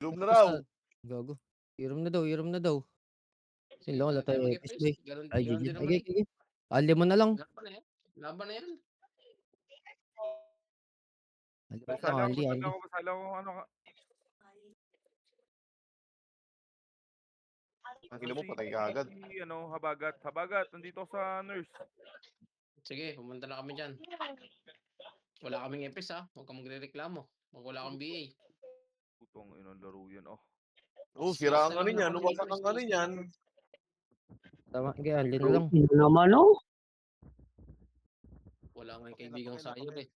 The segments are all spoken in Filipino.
Room na Ito raw. sa gago. Irom na daw. Sino wala Tayo tayo Epis mag-epis. boy. Ganun, Ay ganun GG. din naman Sige, eh. sige. Ali mo na lang. Laban na yan. Laban na yan. Ali mo na Basala lang, ko, Ali, basala Ali. ko, basala ko, ano ka. Ang ina mo, patay ka agad. Ano, habagat. Habagat, nandito ako sa nurse. Sige, pumunta na kami dyan. Wala kaming epis ha. Huwag kang magre-reklamo. Huwag wala kang BA. Putong inang laro yan, oh. Oh, sira ang ano niyan. Umasak ang ano niyan. Tama, sige, Ali na lang. Ino naman, oh. Wala nga yung kaibigang sayer eh.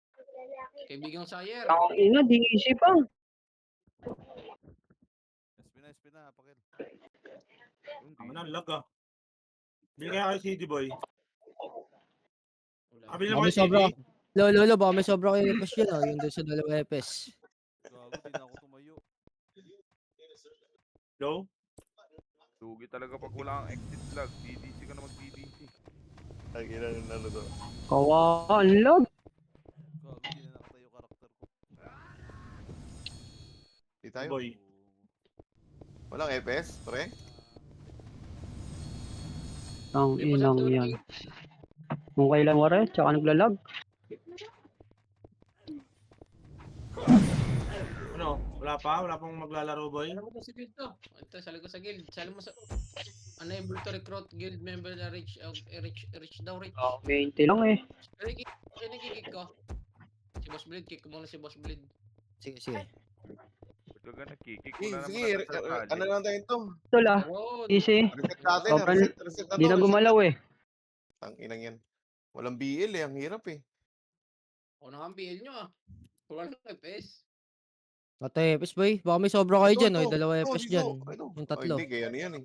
Kaibigang sayer. Ang ina, di isip ah. SP na, pakil. Hindi. Ang lag ah. Bili kaya kayo CD boy. Wala. Kabili Baka mo may kayo CD. sobra. Lolo, baka may sobra kayo Epis yun. Yung doon sa dalawa Epis. Gago, di na ako tumayo. Hello? Lugi talaga pag wala kang exit lag. DDC ka na mag-DDC. Ang ina ng ano to. Kawahan lag. Gago, di na nakatayo karakter ko. Di tayo. Boy. Walang EPS, pre. Ang Hindi mo inang sa yan. Kung kailan mo rin, tsaka naglalag. Ano? Wala pa? Wala pang maglalaro boy? Ano mo sa guild to? Ito, sali ko sa guild. Sali mo sa... Unable to recruit guild member na rich daw rich. Oh, 20 lang eh. Kinikikik ko. Si Boss Blade, kick ko muna si Boss Blade. Sige, sige. Ba't ka nakikik? Sige, Wala naman sige. natin sa Ano lang tayo ito? Ito la, Oh, easy. Reset natin. Sobrang- Reset na Di to. na reset gumalaw eh. Ang inang yan. Walang BL eh. Ang hirap eh. ako na ang PL nyo ah. Wala nang FPS. Ito Epis boy. Baka may sobra kayo Ito, dyan. ito. Oy, dalawa Ito, Epis dito. dyan. Ito. Yung Oh, tatlo. hindi, kaya ano yan eh.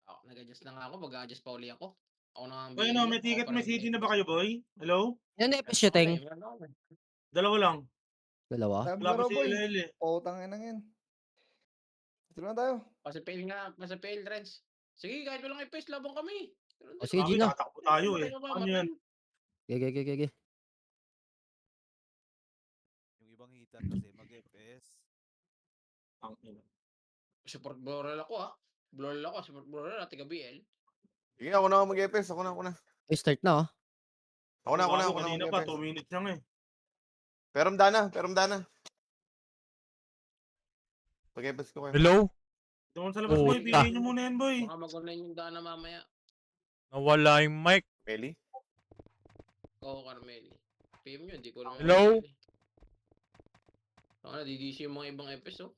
Ako, nag-adjust na nga ako. Mag-adjust pa uli ako. Ako na ang Boy, BL ano? nyo. May ticket, Ako may pa rin CD na FPS. ba kayo boy? Hello? Yan Epis siya, Teng. Okay, meron ako. Dalawa lang. Dalawa. Wala pa Laro si boy. LL eh. Putang ina yan. Ito na tayo. Pasipail nga. Pasipail, Renz. Sige, kahit walang FPS, labang kami. Ganun O din. sige, Sabi, Gino. tatakbo tayo eh. Tayo Ano yan? Gege, gege, gege. Yung ibang hitan kasi mag-FPS. Ang ina. Support brawler ako ah. Brawler ako. Support brawler at taga-BL. Sige, ako na mag-EPS. Ako na. Ay, start na oh. Ako na Bago, kanina pa, mag-EPS. 2 minutes lang eh. Peram dana. Pag-EPS ko kayo. Hello? Doon sa labas Oh, boy, piliin nyo muna yan boy. Baka mag-online yung dana mamaya. Nawala yung mic. Meli? Oo, Carmeli. PM nyo, hindi ko naman. Hello? Ako na, DDC yung mga ibang FPS oh.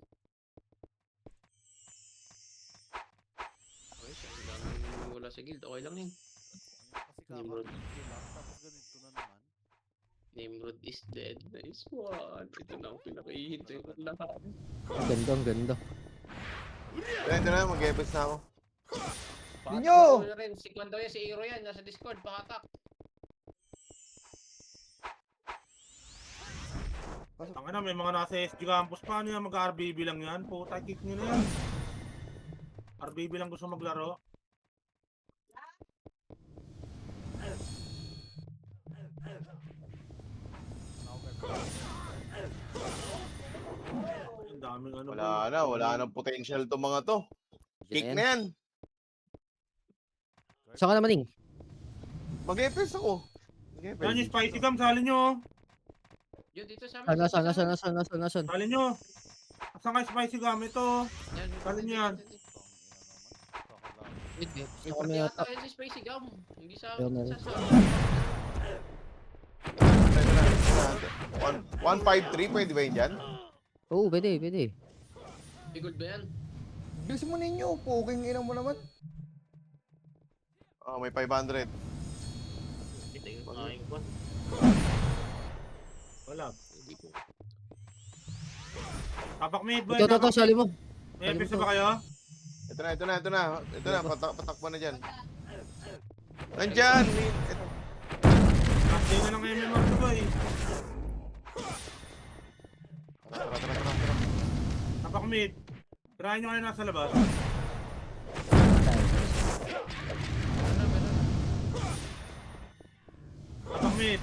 Okay, so ang daming wala sa guild. Okay lang yun. Kasi Nimrod. kakapit lang, tapos ganito na naman. Nimrod is dead. Nice one. Ito na ang pinakahihintay ko lahat. Ang ganda, ang ganda. Ito na, mag-EPS na ako. Ninyo! Rin, si Kwan daw yan, si Iro yan. Nasa Discord, pahatak. Tanga na, may mga nasa SG campus pa. Ano yan? Mag-RBB lang yan. Puta, kick nyo na yan. RBB lang gusto maglaro. Ang daming ano Wala nang potential to mga to. Kick na yan. Saan ka naman, Ning? Mag-EPS ako. Yan Mag-EPS. yung spicy gum, salin nyo. Yun, dito sa amin. Saan? Salin nyo. Asan kayo spicy gum? Ito. Yan, Salin nyo yan. Tong ina naman. Kakalaban. Wait, Yung kami pati yata. yata yan si Spicy Gum. Hindi sa Ayun na rin. sa 153, pwede ba yun dyan? Oo, pwede. Bigod ba yan? Bilis mo ninyo. Puking ina mo naman. Oh, may 500. Ito yung aking Kwan. Wala. Hindi ko. Tapak mid boy. Ito, sali mo. May episode ba kayo? Ito na. Patakbo na dyan. Nandyan! Kasi na lang MMR to boy. Tara. Tapak mid. Tirahin nyo kayo nasa labas. Tapak mid.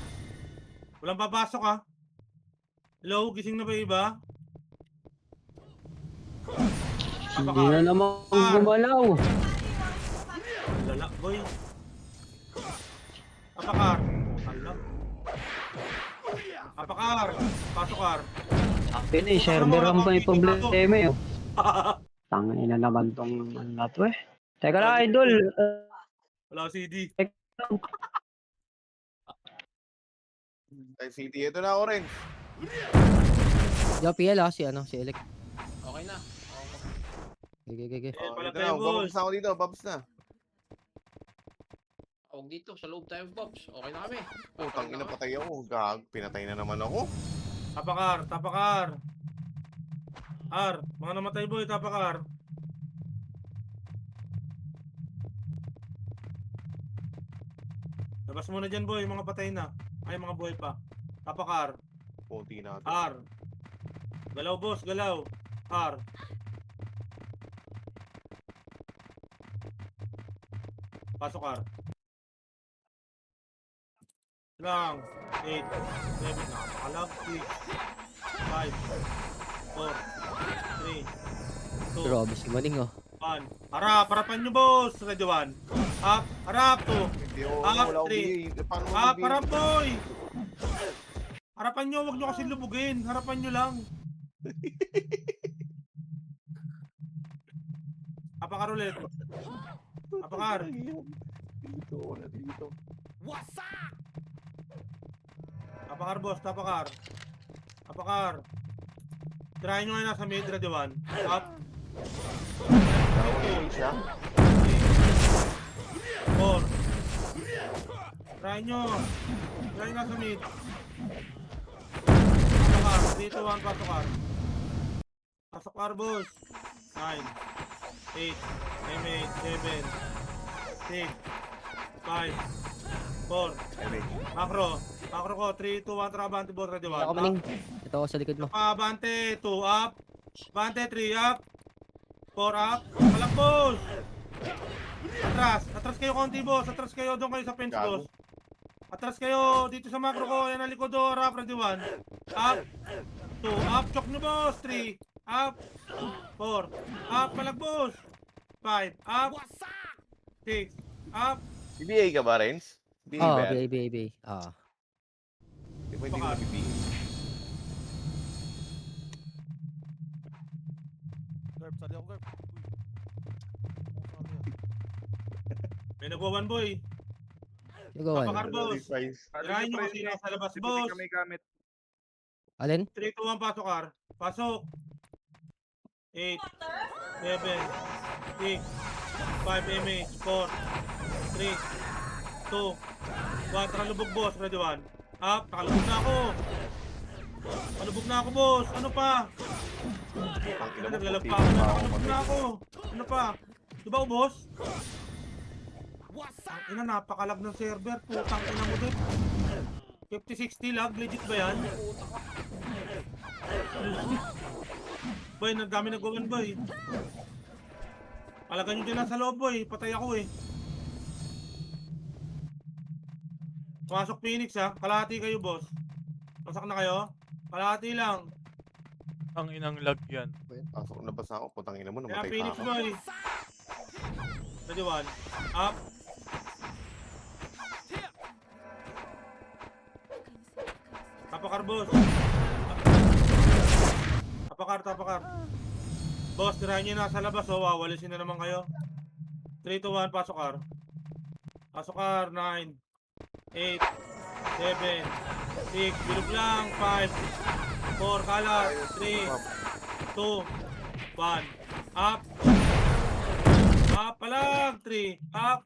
Walang papasok ha. Hello, gising na ba yung iba? Hindi na naman gumalaw. Lala, boy. Apakar. Alam. Apakar. Pasokar. Akin eh, server ang may problema eh. Tangin na naman tong ano na to eh. Teka lang, idol. Wala CD. Ay, City, ito na orange. Yo, PL si Elec. Okay na. Okay. Gigi. Eh, pala Ito na, tayo, boss. bababs na ako dito, babs na. Huwag dito, sa loob tayo, Bobs. Okay na kami. Putang ina, patay ako. Gag, pinatay na naman ako. Tapakar, tapakar. Mga namatay boy, tapakar. Labas muna dyan boy, mga patay na. Ay, mga buhay pa. Tapakar. Punti natin. Galaw boss, galaw. Pasok lang. 8, 7, nakakalag. 6, 5, 4, 3, 2, Grabe si Maning oh. 1. Harapan nyo boss. Ready 1. Harap 2. Hindi ako, Ah, wala akong three. BA. Paano mo BA? Harap boy. Harapan nyo, wag nyo kasi lubugin. Harapan nyo lang. Apakar ulit. Apakar. Dito, na dito. Apakar boss, tapakar. Apakar. Try nyo ngayon nasa mid, ready 1. Up. Orange siya. 4. Try nyo. Try nasa mid. Pasokar. 3, 2, 1, pasokar. Pasokar boss. 9, 8, 7, 6, 5, 4. Macro ko. 3, 2, 1, trabante boss, ready 1. Ako Maning. Ito ako sa likod mo. Bante, 2 up. Bante, 3 up. 4 up. Palak boss. Atras kayo konti boss. Atras kayo doon kayo sa fence Gago. boss. Atras kayo dito sa macro ko. Yan ang likod do. Rap, ready 1. Up. 2 up. Chok nyo boss. 3 up. 4 up. Palak boss. 5 up. 6 up. BBA ka ba, Renz? BBA Oh, ba yan? BA. Ah. Di ba hindi ko BBA? Garp, sali ako, Garp. Uy. Sumukali yan. May nagwa-one boy. Sigawan. Papakar boss. Size. Tirahin nyo kasi nasa labas boss. Kami gamit. Alin? 3, 2, 1, pasok kar. Pasok. 8, 7, 6, 5 mh, 4, 3, 2, 1. Nakalubog boss, ready 1. Up, nakalubog na ako. Nakalubog na ako boss. Ano pa? Ang ina mo, Naglalag puti pa ako. pa ako Nakalubog na ako. Ano pa? Di ba boss? Ang ina, napakalag ng server. Putang ina mo din. 50-60 lag, legit ba yan? Boy, nagdami nag-go-on boy. Palagan nyo dyan nasa loob boy, patay ako eh. Pumasok Phoenix ha, kalahati kayo boss. Pasak na kayo? Kalahati lang. Ang inang lag yan. Pasok na basa ako, putang ina mo, Kaya namatay pa Phoenix ako. boy. Ready 1. Up. Tapakar boss. Tapakar. Boss, tirahin nyo na sa labas oh, wawalisin na naman kayo. 3, 2, 1, pasok kar. Pasok kar, 9, 8, 7, 6, bilog lang, 5, 4, kalat, 3, 2, 1, up. Up, palag, 3, up,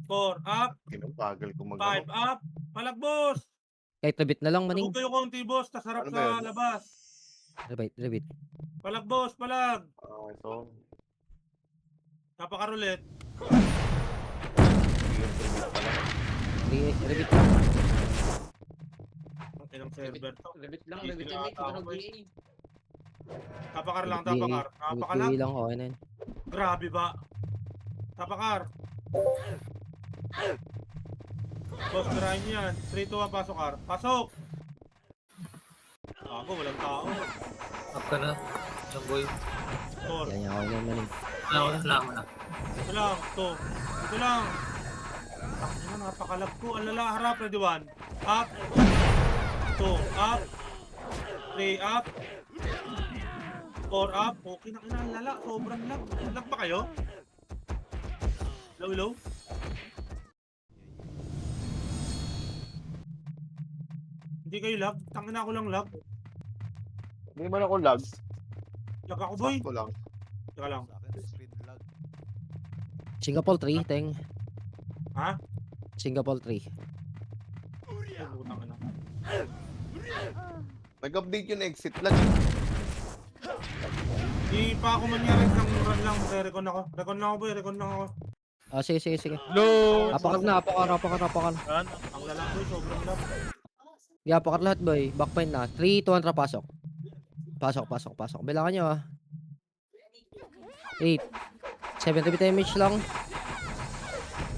4, up, Kinabagal ko 5, mag-ano. up, palag boss. Kahit rebit na lang Maning. Sabog kayo konti boss, tas harap Ano ba sa yun? labas. Rebit. Palag boss, palag. Ito. Tapakar ulit. Rebit lang. Ang ilang server to. Rebit lang, Hindi rebit sila yung mate. Ito nakatawag, nag-BA. Tapakar lang, tapakar. Napakalag. BA lang, okay na yun. Grabe ba? Tapakar. Boss, tirahin nyo yan. 3, 2, 1, pasok kar. Pasok! Ako, walang tao. Up ka na. Jumboy. Tor. Yan ako yan maning. Wala mo na. Ito lang, to. Ito lang. Ano, napakalap ko. Ang lala, harap, ready one. Up. 2, up. 3, up. 4, up. Okay na, ang lala. Sobrang lag. Lag ba kayo? Low, low. Hindi kayo lag. Tangin ako lang lag. Hindi man ako lag. Lag ako, boy. Sakto lang. Teka lang. Sa akin, screen lag. Singapore 3, Teng. Ha? Singapore 3. Ay, butang ina. Nag-update yung exit lag. Di pa ako mangyari ng run lang. Recon ako. Recon lang ako, boy. Recon lang ako. Ah, sige, sige, sige. Low! Apakar na, apakar. Yan. Ang lala, boy. Sobrang lag. Yeah, apakar lahat, boy. Backpoint na. 3, 2, 1, pasok. Pasok. Bilangan nyo, ah. 8. 70 damage lang.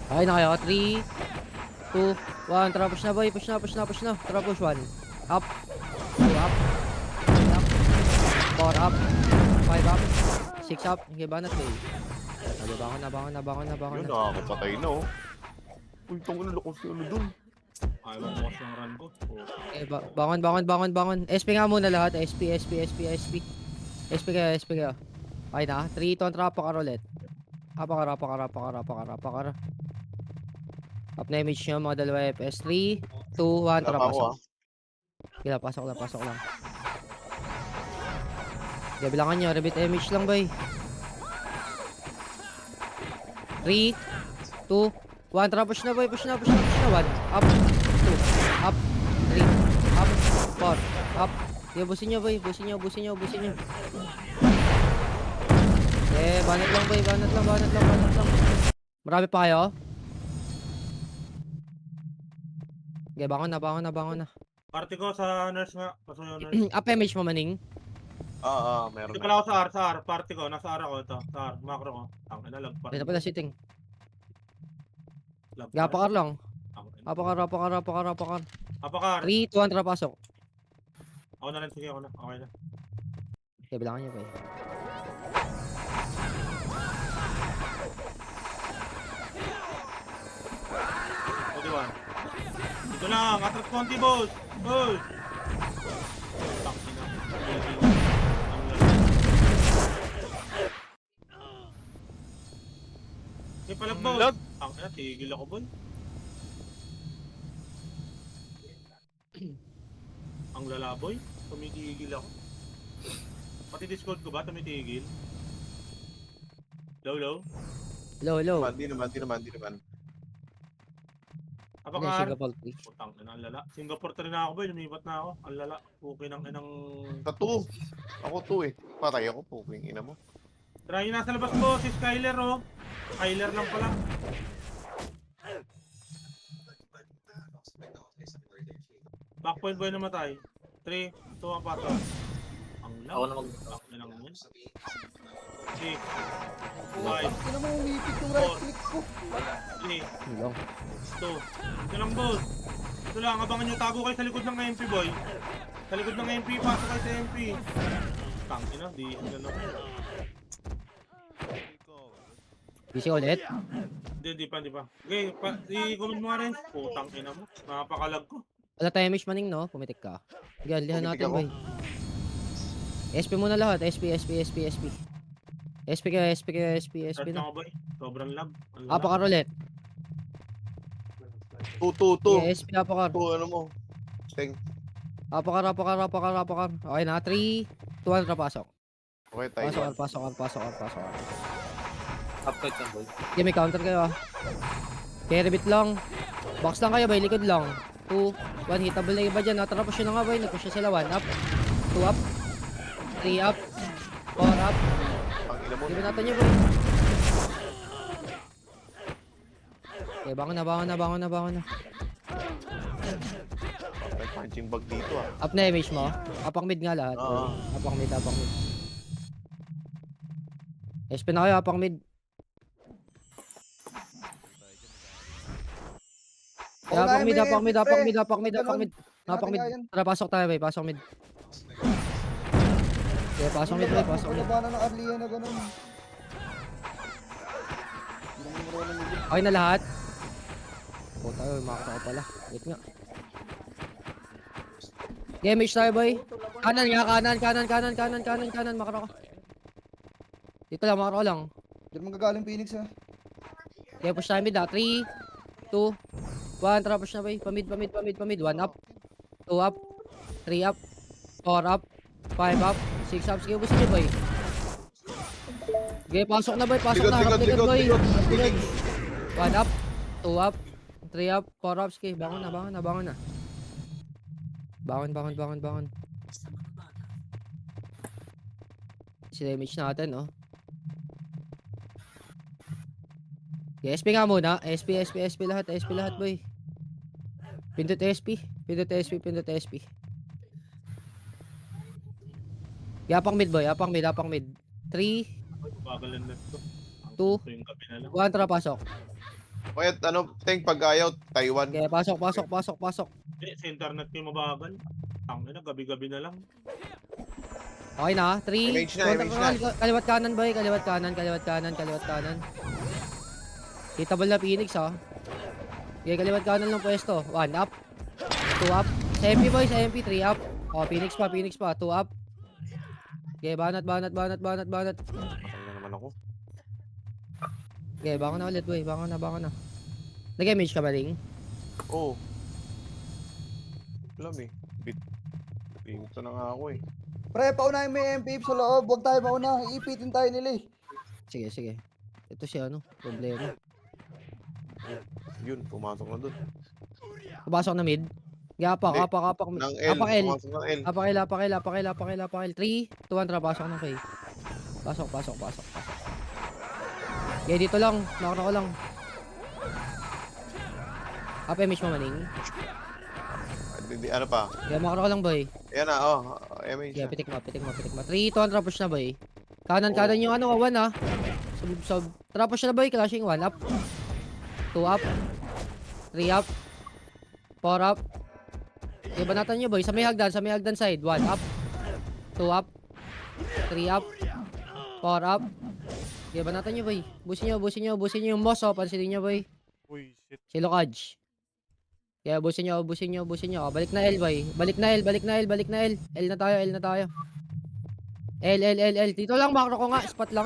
Okay na kayo. 3, 2, 1. Tara, push na, boy. Push na. Tara, push 1. Up. 2 up. 3 up. 4 up. 5 up. 6 up. Okay, banat, boy. Bangon na. Yun, nakakapatay na oh. Uy, tangin na lakas yung ano dun. Ayaw mo bukas ng run ko. Okay, bangon. SP nga muna lahat. SP. SP kayo. Okay na. 3, 2, 1, apakar ulit. Apakar. Up na image nyo, mga dalawa FS. 3, 2, 1, tara, Tama ako pasok. ah. Kaya, pasok lang. Okay, bilangan nyo. Repeat image lang, boy. 3, 2, 1, tara, push na, boy. Push na. 1, up, 2, up, 3, up, 4, up. Okay, busin nyo, boy. Busin nyo. Eh, banat lang, boy. Banat lang. Marami pa kayo? Okay, bangon na. Party ko sa nurse nga. Paso yung nurse. Up image mo, maning. Meron Hindi na. pala ako sa R. Party ko. Nasa R ako ito. Sa R. Macro ko. Tangin na lag pa. Dito pala sitting. Lag pa. Gapakar lang. Tangin. Apakar. Apakar. 3, 2, 1, tara, pasok. Ako na rin. Sige ako na. Okay na. Okay, bilangan nyo, boy. O diba? Dito lang. Atras konti, boss. Boss. Tangin na. Ang lag. Hindi pala, boss. Lag. Tangin na. Tigil ako, boy. Ang lalaboy. Tumitigil ako. Pati Discord ko ba tumitigil? Low. Low. Di naman. Ano yung Apakar. Singapore 3? Putang ina, ang lala. Singapore 3 na ako, boy. Lumipat na ako. Ang lala. Okay ng inang... Tattoo. Ako to eh. Patay ako po. Yung ina mo. Try nasa labas mo, si Skyler, oh. Skyler lang pala. Backpoint boy namatay. 3, 2, 1, pato. Ang lala. Ako na mag... Ang inang yun. 6, 5, Ina mo, umipit yung right click ko. 3, Long. 2. Ito lang, boss. Ito lang, abangan nyo. Tago kayo sa likod ng MP, boy. Sa likod ng MP, pasok kayo sa MP. Tangin na, di ano. Busy ulit. Hindi pa. Okay, i-comment mo nga rin. Putang ina mo. Napakalag ko. Wala tayo image, maning, no? Pumitik ka. Sige, lihan Pumitik natin, ako. boy. SP muna lahat. SP kayo. SP Start na. na ako, boy. Sobrang lag. Ang lala. Apakar ulit. 2. Okay, SP apakar. Ano mo? Teng. Apakar. Okay na. 3, 2, 1, tara, pasok. Okay, tayo. Pasok. Up ka Jumboy. Okay, may counter kayo, ah. Okay, rebit lang. Box lang kayo, boy. Likod lang. 2, 1, hitable na iba dyan. Tara, push nyo na nga, boy. Nag-push na sila. 1 up. 2 up. 3 up. 4 up. Ang ina mo. Hindi ba natin nyo, boy? Okay, bangon na. May punching bag dito ah. Up na image mo. Apak mid nga lahat. Oo. Apak mid. SP na kayo, apak mid. Oo, Apak mid. namin, pre. Apak mid. Natin nga yan. Tara, pasok tayo, boy. Pasok mid. Okay, pasok mid boy, pasok mid. Palabanan ng Arlia na ganun. Okay na lahat. Puta, makakata pala. Wait nga. Damage tayo boy. Kanan nga, kanan, makaro ka. Dito lang, makaro lang. Diyan magagaling Phoenix ha. Okay, push tayo mid 3, 2, 1, tara push na boy. Pamid. 1 up, 2 up, 3 up, 4 up, 5 up, 6 up. Sige, ubusin niyo boy. Okay, pasok na boy, pasok na. Harap likod boy. Likod. 1 up, 2 up, 3 up, 4 up. Okay, bangon na. Bangon. Si damage natin, oh. Okay, SP nga muna. SP lahat, boy. Pindot SP. Yapang mid, boy. Yapang mid. 3, Bagalan na to. 2, Ito yung gabi na lang. 1, tara, pasok. Kaya ano, Teng, pag ayaw, Taiwan. Okay, pasok. Sa internet yung mabagal. Tangin na, gabi-gabi na lang. Okay na, 3, Image na. kaliwat kanan, boy. Kaliwat kanan. Hitable na Phoenix, ha. Okay, kaliwat kanan lang pwesto. 1 up, 2 up. Sa MP, boy. Sa MP, 3 up. Oh, Phoenix pa. 2 up. Okay, banat. Ano naman ako? Okay, bangon na ulit, boy. Bangon na. Nag-image ka ba, Ling? Oo. Alam eh. Ito na nga ako eh. Pre, paunahin mo yung MP sa loob. Huwag tayo mauna. Iipitin tayo nila eh. Sige. Ito si ano, problema. Yun, pumasok na dun. Pasok na mid. Apak. Ng L, Apak L. pumasok ng L. Apakil. 3, 2, 1, tara, pasok ng K. Pasok. Okay, dito lang. Makro ko lang. Apa image mo, Maning? Ano pa? Okay, makro ko lang, boy. Ayan na, MH Okay, na. pitik mo. 3, 2, 1, tara, push na, boy. Kanan yung ano, 1, ha. Sub. Tara, push na, boy. Clashing 1 up. 2 up. 3 up. 4 up. Okay, banatan nyo, boy. Sa may hagdan side. 1 up. 2 up. 3 up. 4 up. Okay, banatan nyo, boy. Busin nyo yung moss, oh. Pansinin nyo, boy. Uy, shit. Si Lokaj. Kaya busin nyo. Oh, balik na L, boy. Balik na L. L na tayo. L. Dito lang, makro ko nga. Spot lang.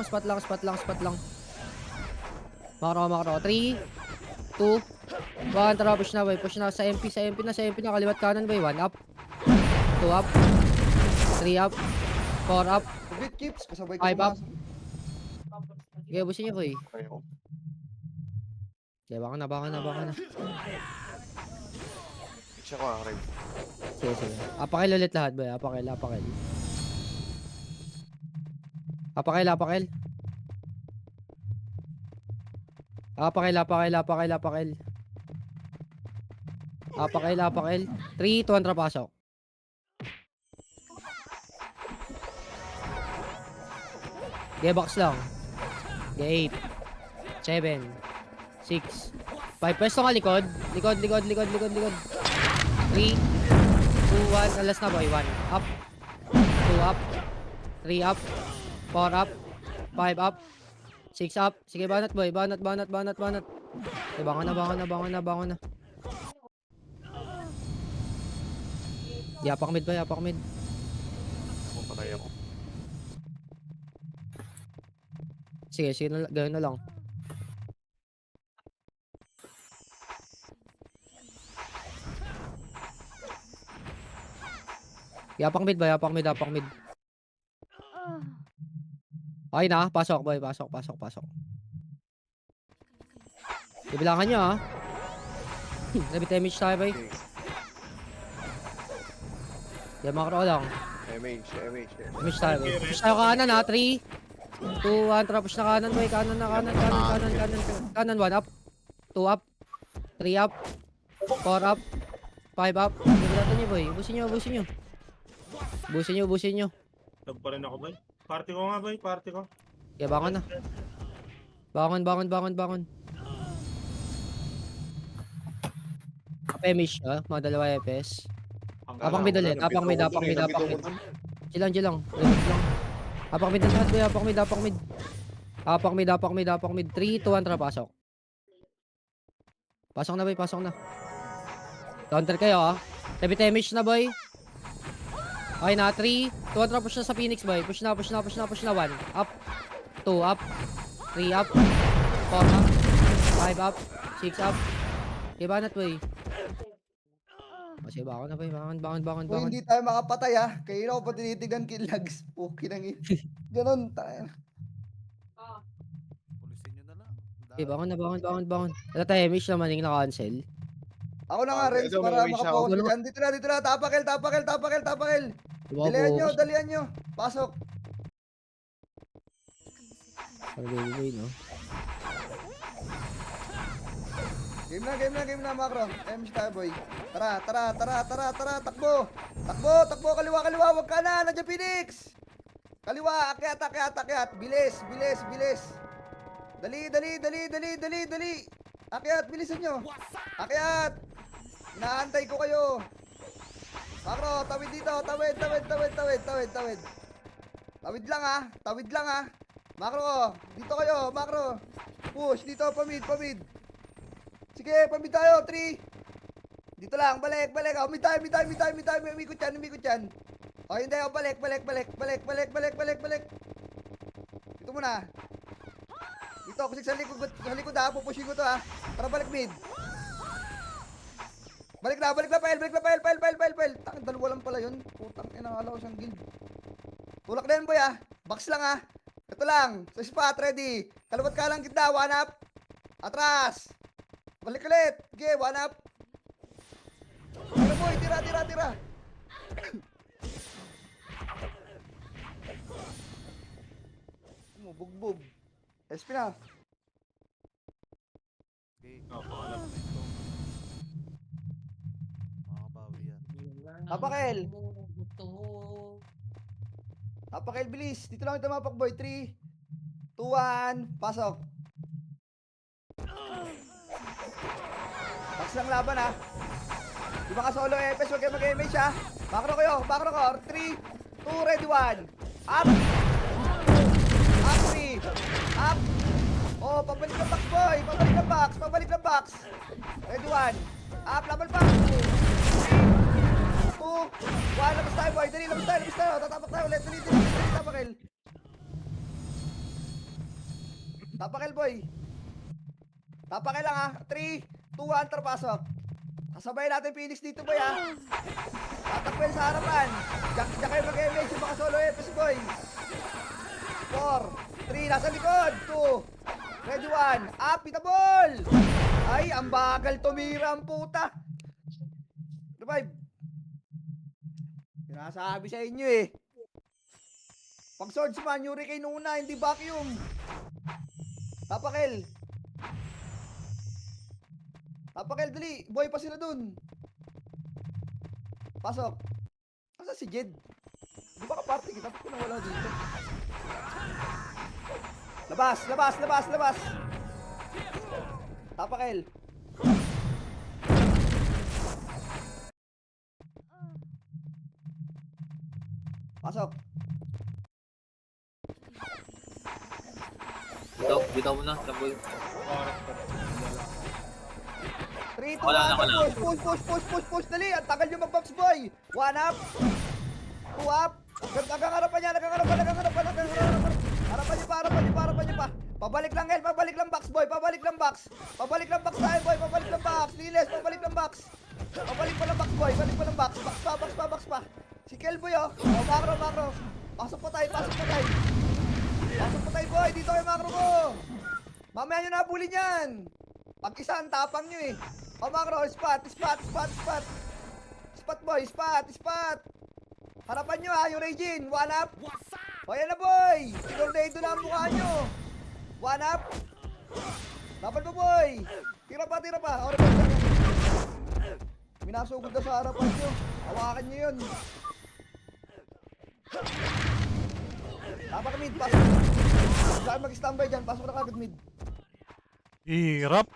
Makro. 3, 2, 1, tara, push na, boy. Push na sa MP na. Kaliwat kanan, boy. 1 up. 2 up. 3 up. 4 up. Bit keeps. Kasabay 5 up. pumasok. Okay, busin nyo, boy. Ayaw. Okay, baka na. Siya ko Red. Sige. Apakil ulit lahat, boy. Apakil. Apakil. Apakil. 3, 2, 1, tara, pasok. Okay, box lang. Okay, 8, 7, 6, 5. Pwesto nga likod. Likod. 3, 2, 1. Alas na, boy. 1 up. 2 up. 3 up. 4 up. 5 up. 6 up. Sige, banat, boy. Banat. Okay, bangon na. Yapak mid, boy. Ako patay ako. Sige, gawin na lang. Yapak mid. Okay na, pasok, boy. Pasok. Bibilangan nyo, ha. Nabit damage tayo, boy. Yan, makro lang. MH. Damage tayo, boy. Push tayo kanan, ha. 3, 2, 1, tara, push na kanan, boy. Kanan, 1 up. 2 up. 3 up. 4 up. 5 up. Bibilatan nyo, boy. Busin nyo. Tag pa rin ako, boy. Party ko nga, boy. Okay, bangon na. Bangon. Apa image, ha? Mga 2 FPS. Abang mid ulit, abang mid, abang mid, abang mid. Chill lang. Relax lang. Abang mid lahat, boy. Abang mid. Abang mid. 3, 2, 1, tara, pasok. Pasok na, boy. Pasok na. Counter kayo, ah. Heavy damage na, boy. Okay na, 3, 2, 1, tara, push na sa Phoenix, boy. Push na. 1. Up. 2, up. 3, up. 4, up. 5, up. 6, up. Okay, banat, boy. Kasi bangon na, boy. Bangon. Kung hindi tayo makapatay ah. Kaya ako pa tinitigan kill lags. Kinangin. Ganon tayo. Pulisin nyo na lang. Okay, bangon. Wala tayo, damage naman yung na-cancel. Ako na nga, Renz, Ito, para may wish makapokus ako. dyan. Dito na. Tapakil. Dalian nyo. Pasok. Boy, no? Game na, Macro. MC tayo, boy. Tara. Takbo. Kaliwa. Huwag ka na. Nandiyan, Phoenix. Kaliwa. Akyat. Bilis. Dali. Akyat, bilisan nyo. Akyat. Inaantay ko kayo. Macro, tawid dito. Tawid. Tawid lang ah. Macro, dito kayo. Macro. Push, dito, pamid. Sige, pamid tayo. 3. Dito lang, balik. Oh, mid tayo. Umikot yan. Oh, hindi ako, balik. Dito muna. Dito, kasi sa likod ha. Pupushin ko to ha. Para balik mid. Balik na, file. Tang, dalawa lang pala yun. Putang ina, akala ko siyang guild. Tulak na yun, boy ha. Box lang ha. Ito lang. Sa spot, ready. Kalawat ka lang gitna, 1 up. Atras. Balik ulit. Okay, 1 up. Tira, boy. Tira. Bugbog. SP na. Okay. Alam mo ito. Makabawi yan. Tapakel. Tapakel, bilis. Dito lang ito mga pakboy. 3, 2, 1. Pasok. Box lang laban ha. Di ba ka solo FS? Huwag kayo mag-MH ha. Macro ko. 3, 2, ready, 1. Up. Up, 3. Up. Oh, pabalik ng box, boy. Pabalik ng box. Ready, 1. Up, laban pa. 3, 2, 1. Labas tayo, boy. Dali, labas tayo. Tatapak tayo ulit. Dali. Tapakel. Tapakel, boy. Tapakel lang ha. 3, 2, 1. Terpasok. Kasabay natin Phoenix dito, boy ha. Tatakbel sa harapan. Diyan kayo mag-MH yung mga solo FS, boy. 4, 3, nasa likod. 2, ready, 1. Up, pitabol. Ay, ang bagal tumira ang puta. Revive. Sinasabi sa inyo eh. Pag swordsman, hurricane una, hindi vacuum. Tapakel. Tapakel, dali. Boy pa sila dun. Pasok. Asa si Jed? Di ba ka-party kita? Ba't nawala dito? Labas. Tapakel. Pasok. Bitaw mo na, Jamboy. 3, 2, Wala na, 1, push, dali. Ang tagal nyo mag-box, boy. 1 up. 2 up. Nagkakarapan niya. Harapan niyo pa. Pabalik lang, El. Pabalik lang box, boy. Pabalik lang box tayo, boy. Liles, pabalik lang box. Pabalik pa lang box, boy. Box pa. Si Kel, boy, oh. Oh, macro. Pasok pa tayo, boy. Dito kayo, macro ko. Mamaya nyo nabulin yan. Pag-isa, ang tapang nyo eh. Oh, macro, spot. Spot, boy, spot. Harapan nyo ha, yung Regine. 1 up. O, yan na, boy. Tornado na ang mukha nyo. 1 up. Laban mo, boy. Tira pa. O, minasugod na sa harapan nyo. Hawakan nyo yun. Dapat mid, pasok. Huwag kayo mag-standby dyan. Pasok na kagad mid. Hirap.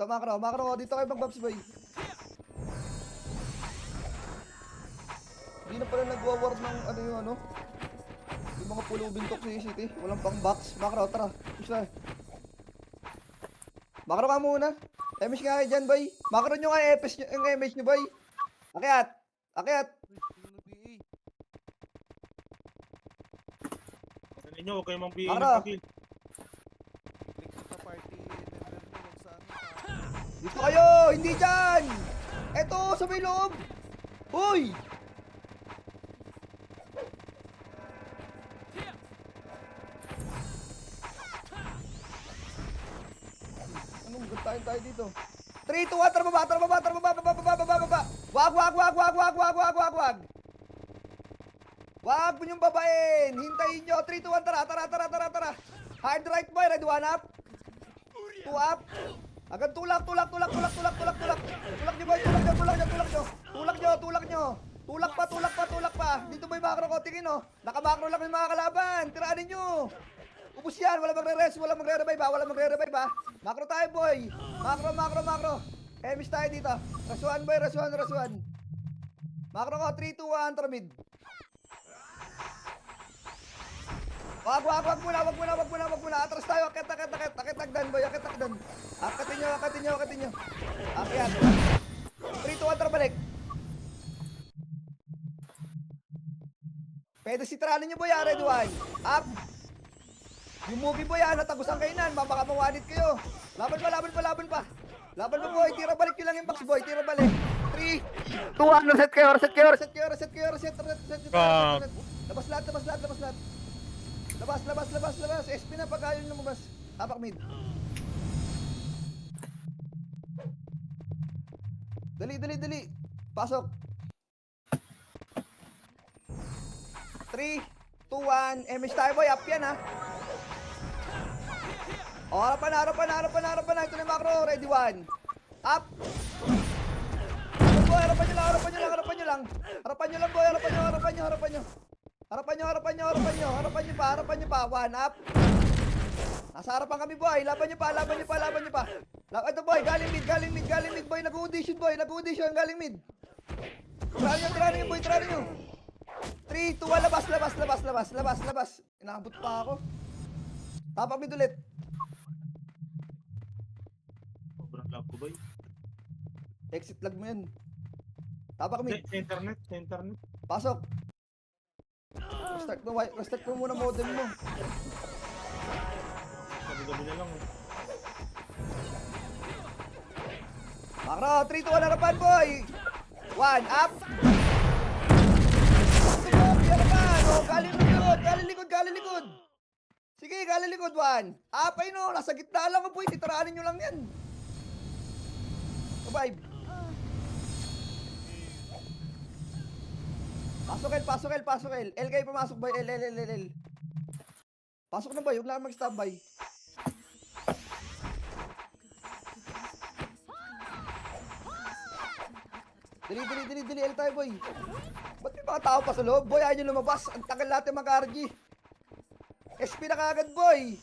Dito, macro. Macro, dito kayo mag-bobs, boy. Hindi na pala nagwa-war ng ano yung ano. Yung mga pulubing toxicity. Walang pang box. Macro, tara. Push na. Macro ka muna. MS nga kayo dyan, boy. Macro nyo nga yung MS nyo, boy. Akyat. Akyat. Sa ninyo, huwag kayong mang BA Macro. ng pagil. Click sa party member nyo kung saan ka. Dito kayo. Hindi dyan. Eto, sa may loob. Uy. Anong gantayin tayo dito? 3, 2, 1, tara baba, tara baba, tara baba, baba, baba, baba, baba. Wag, wag, wag, wag, wag, wag, wag, wag, wag. Wag mo niyong babain. Hintayin nyo. 3, 2, 1, tara, tara, tara, tara, tara. Hard right boy, ready, 1 up. 2 up. Agad tulak, tulak, tulak, tulak, tulak, tulak, tulak. Tulak nyo boy, tulak nyo, tulak nyo, tulak nyo. Tulak nyo, tulak nyo. Tulak pa, tulak pa, tulak pa. Dito boy, macro ko, tingin oh. Naka-macro lang yung mga kalaban. Tiraanin nyo. Ubus yan, wala magre-rest, wala magre-revive ha, wala magre-revive ha. Macro tayo boy. Macro, macro, macro. Emis tayo dito. Rasuan boy, rasuan, rasuan. Macro ko, 3, 2, 1, tara mid. Wag, wag, wag muna, wag muna, wag muna, wag muna. Atras tayo, akit, akit, akit. Akit agdan boy, akit agdan. Akitin nyo, akitin nyo, akitin nyo. Akyat. 3, 2, 1, tara balik. Pwede si Tranin nyo boy, red 1. Up. Yung movie boy, natagusan kayo nan. Baka mawanit kayo. Laban pa, laban pa, laban pa. Laban pa boy, tira balik nyo lang yung box boy, tira balik. 3, 2, 1, reset kayo, reset kayo, reset kayo, reset kayo, reset, reset, reset. Labas lahat, labas lahat, labas lahat. Labas, labas, labas, labas. SP na pag ayaw lumabas. Tapak mid. Dali, dali, dali. Pasok. 3, 2, 1. MS tayo boy. Up yan ha. O, harapan na, harapan na, harapan na, harapan na. Ito na yung macro. Ready 1. Up. Boy, harapan nyo lang, harapan nyo lang, harapan nyo lang. Harapan nyo lang boy, harapan nyo, harapan nyo, harapan nyo. Harapan nyo, harapan nyo, harapan nyo. Harapan nyo pa, harapan nyo pa. 1 up. Nasa harapan kami boy. Laban nyo pa, laban nyo pa, laban nyo pa. Ito boy, galing mid, galing mid, galing mid boy. Nag-audition boy, nag-audition, galing mid. Tirahan nyo boy, tirahan nyo. 3, 2, 1, labas, labas, labas, labas, labas, labas. Inaabot pa ako. Tapak mid ulit. Sobrang lag ko, boy. Exit lag mo yan. Tapak mid. Sa internet, sa internet. Pasok. Restart mo muna modem mo. Gabi-gabi na lang. Macro, 3, 2, 1, harapan boy. 1, up. Harapan. O, galing likod, galing likod, galing likod. Sige, galing likod, 1. Up, ay no, nasa gitna lang po. Titiraanin nyo lang yan. Survive. Pasok L, pasok L, pasok L. L kayo pumasok boy, L, L, L, L, L. Pasok na boy, huwag lang mag-standby. Dali, dali, dali, dali, L tayo boy. Ba't may mga tao pa sa loob? Boy, ayaw nyo lumabas. Ang tagal natin mag-RG. SP na kagad boy.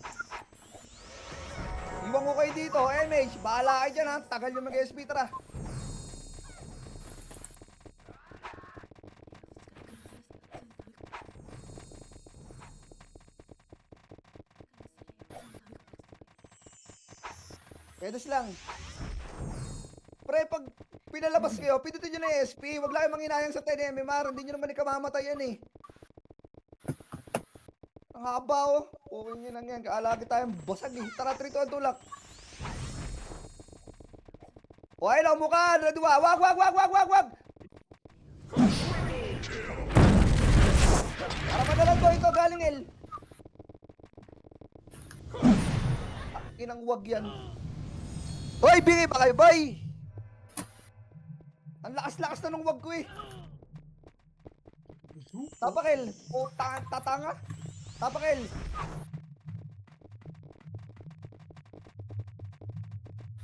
Iwan ko kayo dito, MH. Bahala kayo dyan ha. Tagal nyo mag-SP, tara. Pedos lang. Pre, pag pinalabas kayo, pindutin nyo na yung SP. Huwag lang kayo manghinayang sa 10 MMR. Hindi nyo naman ikamamatay yan eh. Ang haba oh. Okay nyo lang yan. Kaalagi tayong basag eh. Tara, 3, 2, 1, tulak. O ayun ang mukha. Nadua. Wag, wag, wag, wag, wag, wag. Para padalan ko ito. Galing L. Inang wag yan. Hoy, bigay ba kayo, boy? Ang lakas-lakas na nung wag ko eh. Tapakil. O, tatanga. Tapakil.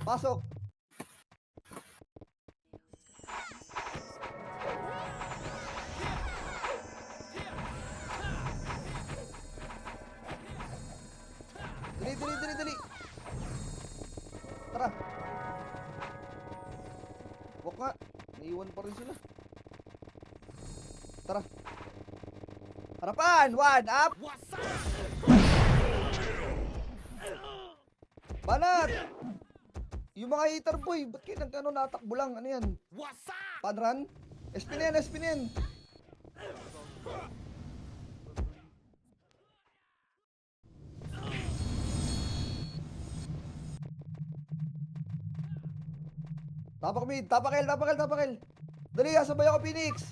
Pasok. Dali, dali, dali, dali. Tara. Pasok nga. Naiwan pa rin sila. Tara. Harapan! One up! Banat! Yung mga hitter boy, ba't kayo nagkano natakbo lang? Ano yan? Padran? SP na yan, SP na yan. Tapak mid, tapak L. Dali, sabay ako, Phoenix.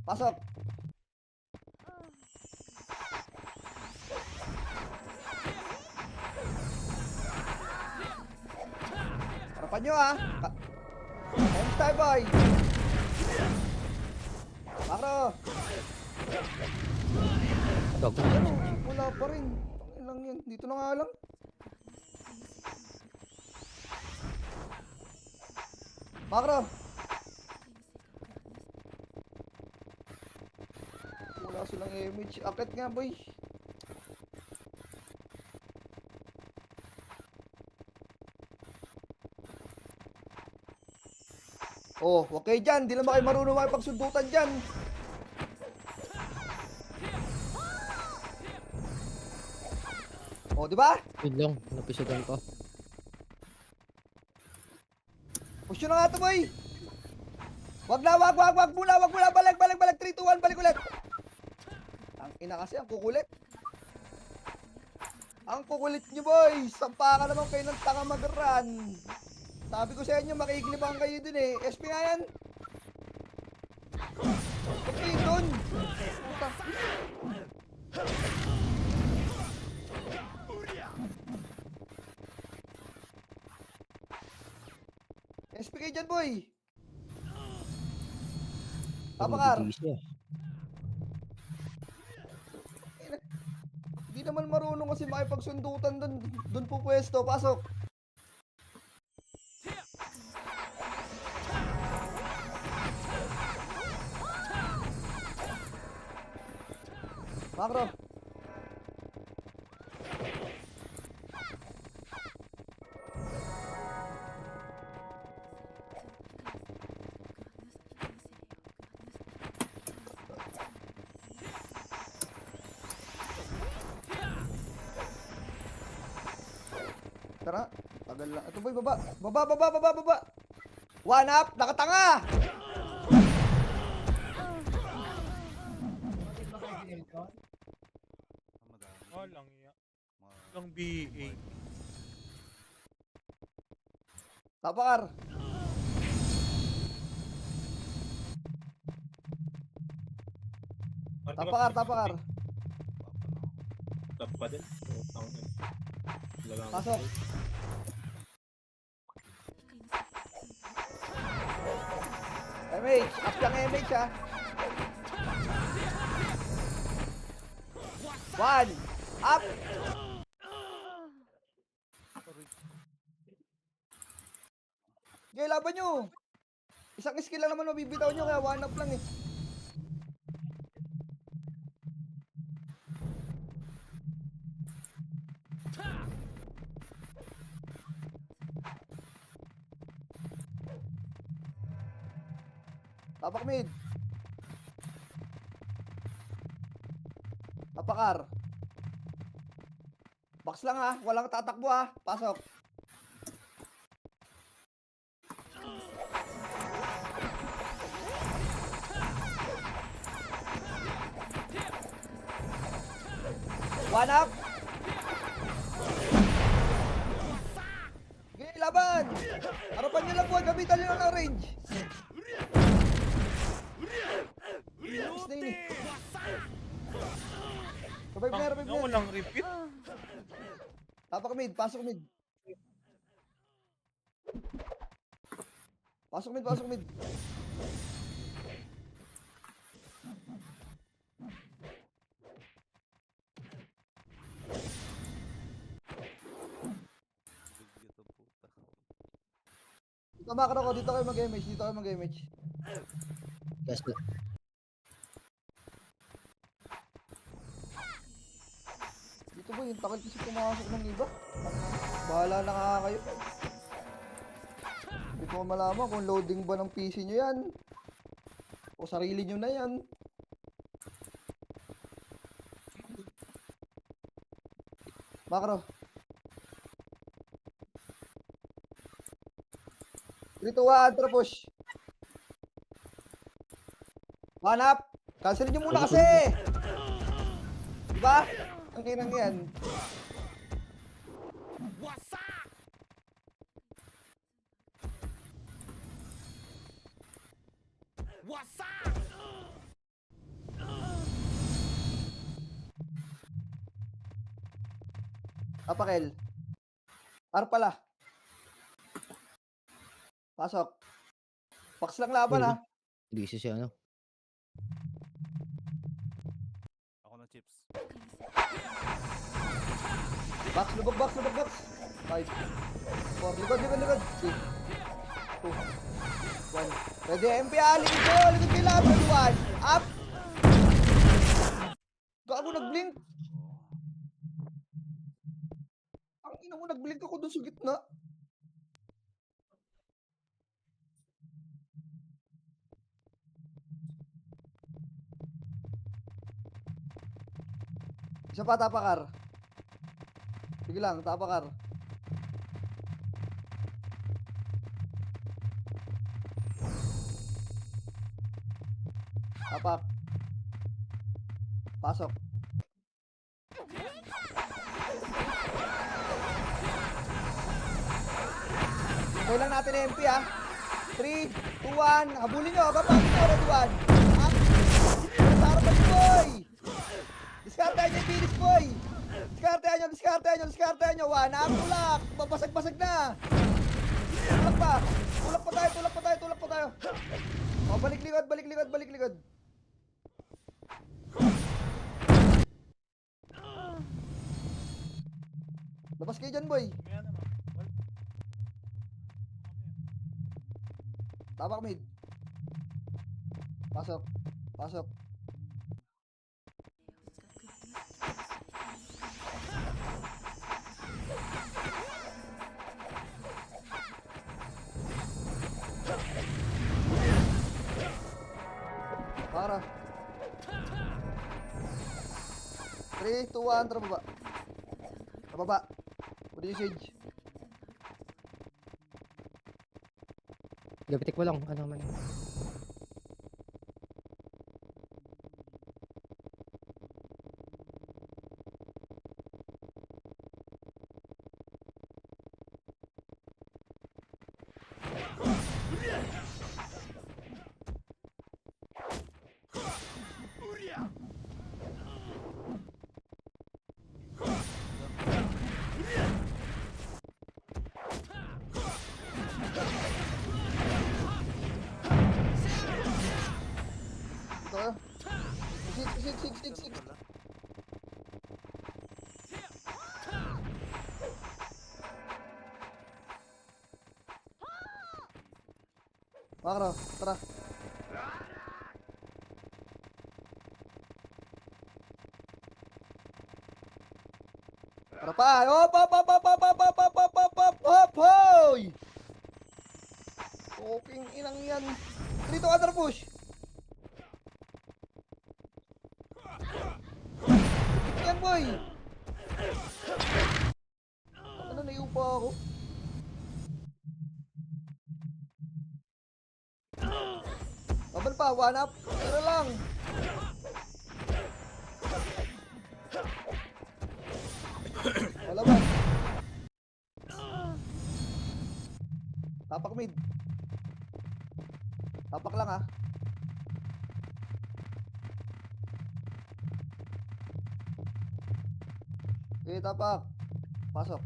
Pasok. Harapan nyo ah. Times tayo boy. Makro. Gago. Ano, wala pa rin. Tangin lang yan. Dito na nga lang. Makro. Wala silang image. Akit nga boy. Oh, okay dyan. Di naman kayo marunong makipagsundutan dyan. Oh, di ba? Yun lang, napisodan ko. Push nyo na nga ito, boy. Wag muna. Balik. 3, 2, 1, balik ulit. Ang ina kasi, ang kukulit. Ang kukulit nyo, boy. Sampa ka naman kayo ng tanga mag-run. Sabi ko sa inyo, makikiglibangan kayo dun eh. SP nga yan. Okay, dun. Puta. SP kayo dyan, boy. Tapakar. Hindi naman marunong kasi makipagsundutan dun. Dun po pwesto. Pasok. Makro. Tara, tagal lang. Ito boy, baba. One up, nakatanga! Walang iya. Walang BA. Tapakar. Tapakar. Tap pa din. Pasok. MH, up lang MH ha. One, up. Okay, laban nyo. Isang skill lang naman mabibitaw nyo, kaya one up lang eh. Tapak mid. Tapakar. Box lang ha, walang tatakbo ha. Pasok. One up. Okay, laban. Harapan nyo lang po, gamitan nyo lang ng range. Tapos na yun eh. Revive na. Walang repeat. Tapak mid, pasok mid. Pasok mid. Dito makro ko, dito kayo mag-image. Yes, Dito ba yung takil kasi pumasok ng iba? Bahala na nga kayo. Gusto ko malaman kung loading ba ng PC nyo yan. O sarili nyo na yan. Macro. 3, 2, 1, Antro push. One up. Cancel nyo muna kasi. Diba? Ang inang yan. Apakel. R pala. Pasok. Box lang laban ha. Busy siya, ano? Ako ng chips. Box, lubog box, lubog box. 5, 4, likod, likod, likod. 6, 2, 1. Ready, MP ah, likod ko, likod kayo lahat. Ready, 1, up. Gago, nag-blink. Ang ina mo, nag-blink ako dun sa gitna. Isa pa, tapakar. Sige lang, tapakar. Tapak. Pasok. Okay lang natin MP ah. 3, 2, 1. Habulin nyo. Kapag nyo. Ready, 1. Up. Sa harapan nyo, boy. Diskartehan nyo yung bilis, boy. Diskartehan nyo, diskartehan nyo, diskartehan nyo. 1. Up, tulak. Babasag-basag na. Tulak pa. Tulak pa tayo, tulak pa tayo, tulak pa tayo. O, balik likod, balik likod, balik likod. Labas kayo dyan, boy. Mamaya naman. Wal. Tapak mid. Pasok. Pasok. Para. 3, 2, 1, tara baba. Baba. What usage? Gapitik mo lang. Ano man. Ito kayo. 6. Makro, tara. Tara pa. Hop, hop, hop, hop, hop, hop, hop, hop, hop, hop, hop, hop, hoy! Fucking inang yan. Dito ka, push. Yan, boy. Ano, naiupa ako. Babal pa, 1 up. Tira lang. Wala ba? Tapak mid. Tapak lang ha. Okay, tapak. Pasok.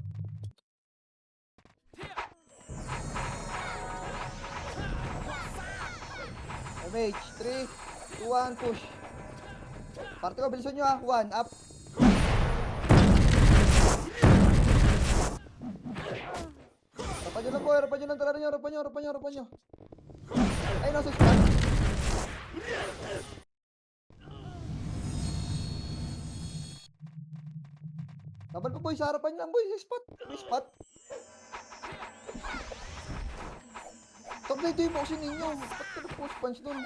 MH, 3, 2, 1, push. Parte ko, bilisan nyo ha. 1, up. Harapan nyo lang po, harapan nyo lang. Tara nyo, harapan nyo, harapan nyo, harapan nyo. Ay, nasa spot. Laban ko boy, sa harapan lang boy, sa spot. May spot. Pag ito yung boxing ninyo. Ba't ka nag-post punch dun?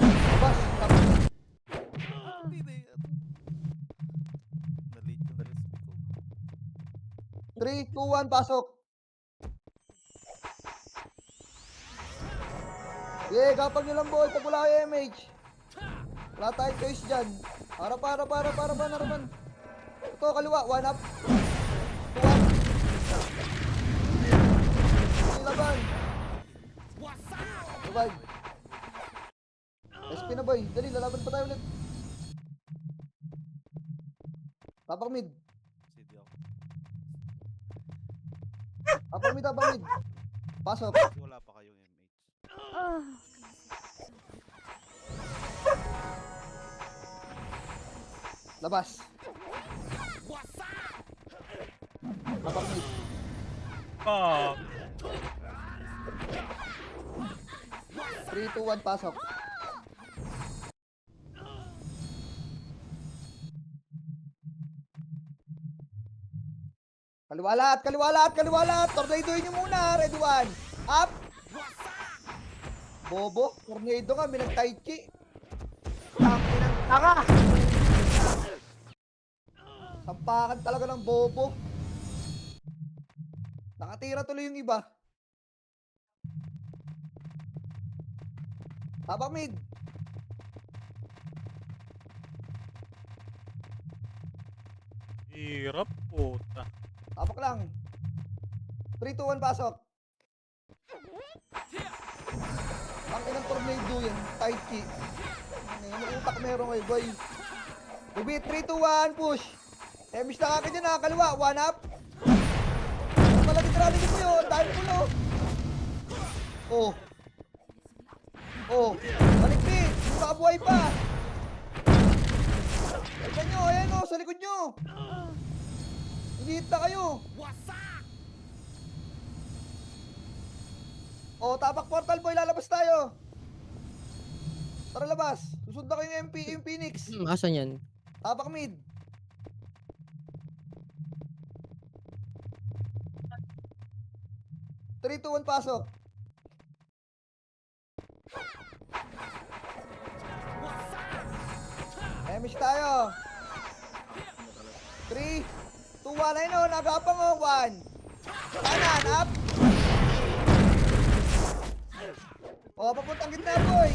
Labas. Hindi na yun. Nalate yung recipe ko. 3, 2, 1, pasok. Yeah, kapag nyo lang boy, pag wala kayo MH. Wala tayong choice dyan. Harapan. Ito, kaliwa, 1 up. 2 up. Laban. Revive. SP na boy, dali, lalaban pa tayo ulit. Tapak mid. CD ako. Tapak mid. Pasok. Kasi wala pa kayong MH. Labas. Tapak mid. Fuck. 3, 2, 1, pasok. Kaliwa lahat. Tornadoin nyo muna. Ready, 1. Up. Bobo. Tornado nga. Minag-tai chi. Tangin ng tanga. Sampakan talaga ng bobo. Nakatira tuloy yung iba. Tapak mid. Hirap, puta. Tapak lang. 3, 2, 1, pasok. Ang inang tornado yan. Tai chi. Ano utak meron kayo, boy. Ubit, 3, 2, 1, push. Emis na kaka dyan ha. Kaliwa, 1 up. Malagit rally ko yun. Dahil pulo. Oh. Maligpit. Makabuhay pa. Tignan nyo. Ayan o. Sa likod nyo. Hihit na kayo. Oh, tapak portal boy. Lalabas tayo. Tara labas. Susunod ako yung MP, yung Phoenix. Asan yan? Tapak mid. Three, 2, 1, pasok. Emish tayo. 3, 2, 1. Ayun o, nagapang o. 1. Kanan, up. O, papuntang gitna, boy.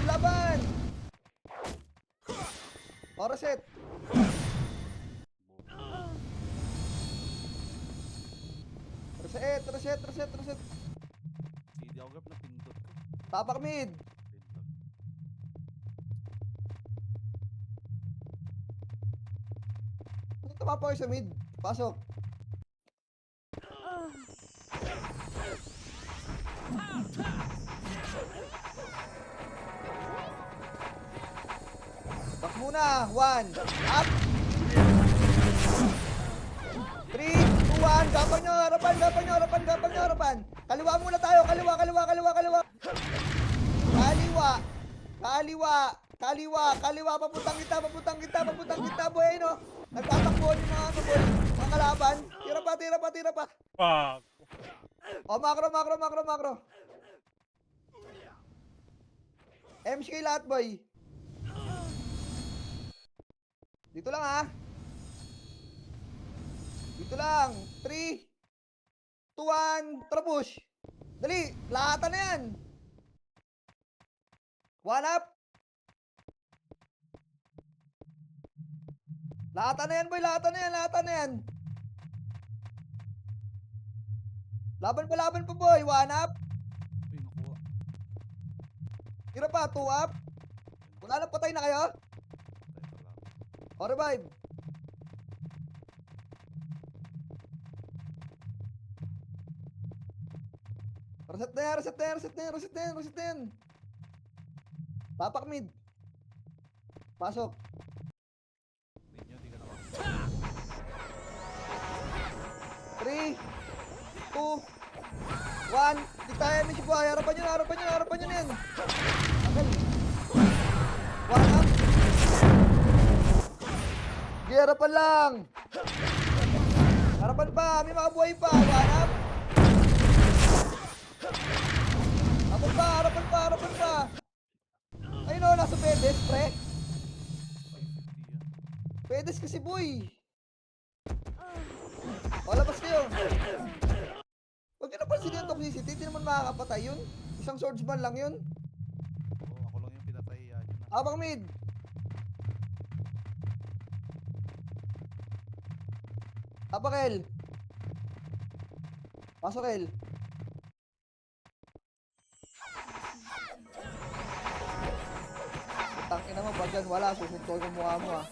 Laban. O, reset. Reset. CD ako gap na pindot ko. Tapak mid. Pindot. Tama pa kayo sa mid. Pasok. Back muna. 1. Up. 3, 2, 1. Gapan nyo. Harapan. Kaliwa muna tayo. Kaliwa. Papuntang kita, boy. Ayun o. Nagtatakbo yung mga boy. Mga kalaban. Tira pa. Fuck. O, makro. MSK lahat, boy. Dito lang, ha. Dito lang. 3, 2, 1. Tara, push. Dali. Lahatan na yan. 1 up. Lahatan na yan, boy. Lahatan na yan. Laban pa, boy. 1 up. Uy, nakuha. Tira pa. 2 up. Wala na, patay na kayo. Tayo pa lang. O, revive. Reset na yan. Tapak mid. Pasok. Mid nyo, di ka nakuha. 3, 2, 1. Di tayo may sibuhay. Harapan nyo na yan. Tagal. 1 up. harapan lang. Harapan pa, may mga buhay pa. Hanap. Harapan pa. Ayun o, nasa pedes, pre. Pedes kasi, boy. O, labas kayo. Huwag nyo napansin yung toxicity, hindi naman makakapatay yun. Isang swordsman lang yun. Oo, ako lang yung pinatay. Yan yun na. Abang mid. Abakel. Pasok, El. Tangin naman, pag yan wala, susuntoy ko mukha mo, ha.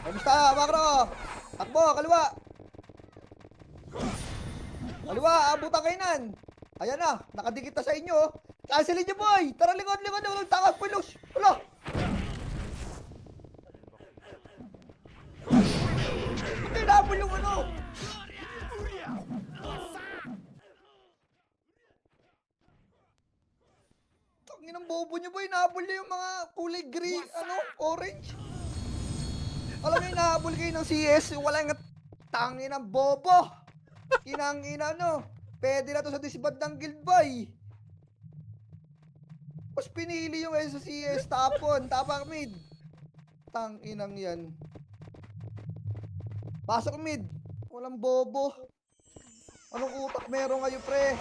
Kamusta, Makro? Takbo, kaliwa. Kaliwa, abutan kayo nan. Ayan na, nakadikit na sa inyo. Cancelin niyo, boy. Tara, likod. Takot, pulos. Wala. Hindi nabol yung ano. Tangin ang bobo niyo, boy. Nabol niyo yung mga kulay green, orange. Alam mo yung nahabol kayo ng CS, wala yung tangin ng bobo. Inang-ina, pwede na to sa disband ng guild, boy. Mas pinili yung sa CS, tapon, tapak mid. Tanginang yan. Pasok mid. Walang bobo. Anong utak meron kayo, pre?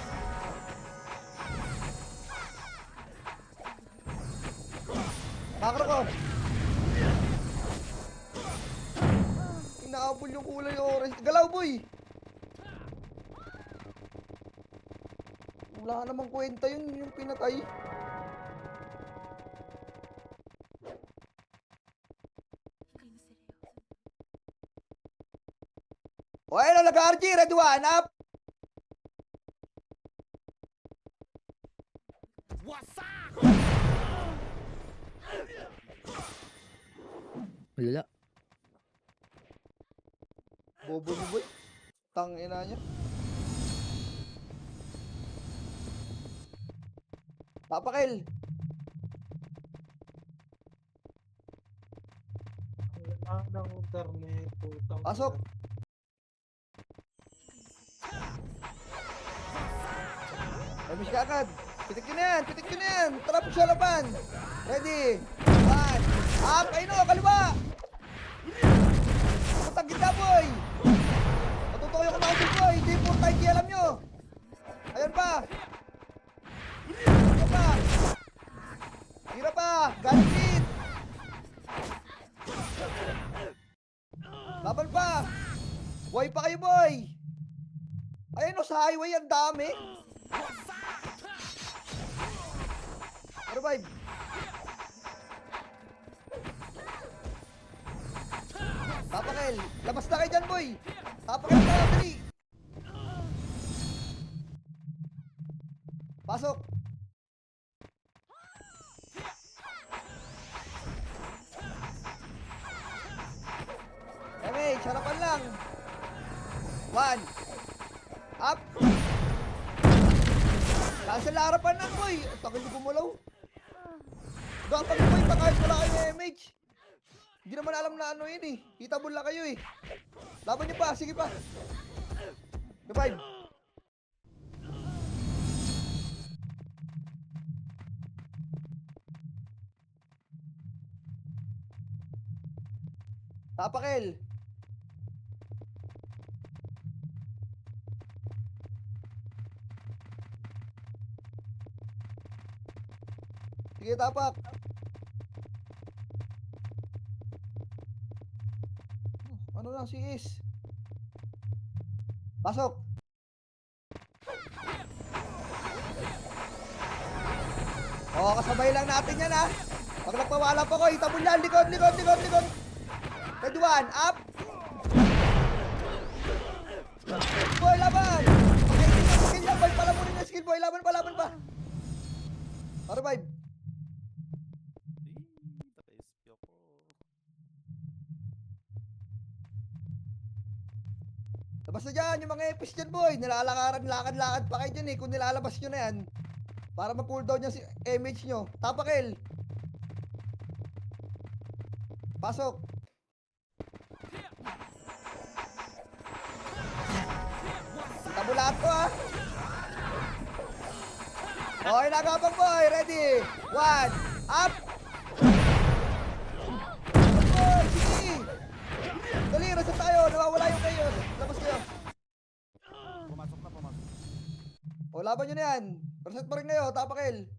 Makro ko. Inaabol yung kulay orange. Galaw, boy. Wala namang kwenta yun, yung pinatay. O ayun, nag-RG, ready one up. Wala. Bobo ni boy. Tangina niya. Papakil. Wala ng internet. Putang Pasok. Tamis ka agad. Pitik yun na yan. Tara po sa laban. Ready. One. Up. Ayun o, kaliwa. Putang gitna, boy. Matutukoy ako mga boy. Hindi po tayo alam nyo. Ayun pa. Hira pa. Hira pa. Galit. Laban pa. Buhay pa kayo, boy. Ayun o, sa highway ang dami. Revive. Papakil. Labas na kayo dyan, boy. Papakil na, dali. Pasok. Damage, harapan lang. One. Up. Cancel na harapan lang, boy. Takil niyo gumalaw. Gapag boy, pa kahit wala kayo MH. Hindi naman alam na ano yun eh. Hitabol lang kayo eh. Laban niyo pa, sige pa. Revive. Tapakil. Sige, tapak. Ano lang si Is? Pasok. Oo, kasabay lang natin yan, ha. Pag nagpawala pa ko, itabon yan. Likod. Ready one, up. Boy, laban. Pakaitin yung skill yan, boy. Palamunin yung skill, boy. Laban pa. Revive. Naka-SP ako. Labas na dyan, yung mga epis dyan, boy. Nilalakaran, lakad pa kayo dyan eh. Kung nilalabas nyo na yan. Para ma-cooldown yung image nyo. Tapakil. Pasok. lahat to ha. Okay, nagabang boy. Ready? 1, up. Boy, sige. Dali, reset tayo. Nawawala yung kayo. Labas kayo. Pumasok na, pumasok. O, laban nyo na yan. Reset pa rin kayo. Tapakil.